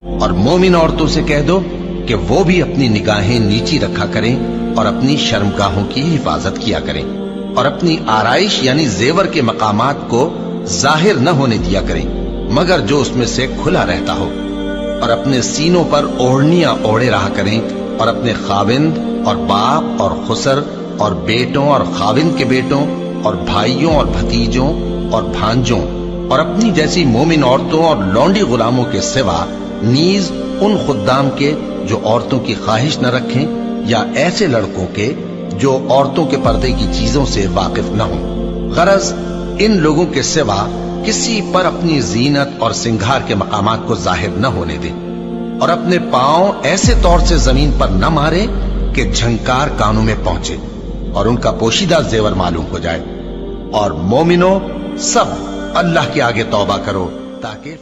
اور مومن عورتوں سے کہہ دو کہ وہ بھی اپنی نگاہیں نیچی رکھا کریں اور اپنی شرمگاہوں کی حفاظت کیا کریں، اور اپنی آرائش یعنی زیور کے مقامات کو ظاہر نہ ہونے دیا کریں مگر جو اس میں سے کھلا رہتا ہو، اور اپنے سینوں پر اوڑھنیاں اوڑھے رہا کریں، اور اپنے خاوند اور باپ اور خسر اور بیٹوں اور خاوند کے بیٹوں اور بھائیوں اور بھتیجوں اور بھانجوں اور اپنی جیسی مومن عورتوں اور لونڈی غلاموں کے سوا نیز ان خدام کے جو عورتوں کی خواہش نہ رکھیں، یا ایسے لڑکوں کے جو عورتوں کے پردے کی چیزوں سے واقف نہ ہوں۔ غرض ان لوگوں کے سوا کسی پر اپنی زینت اور سنگھار کے مقامات کو ظاہر نہ ہونے دیں، اور اپنے پاؤں ایسے طور سے زمین پر نہ مارے کہ جھنکار کانوں میں پہنچے اور ان کا پوشیدہ زیور معلوم ہو جائے۔ اور مومنوں سب اللہ کے آگے توبہ کرو تاکہ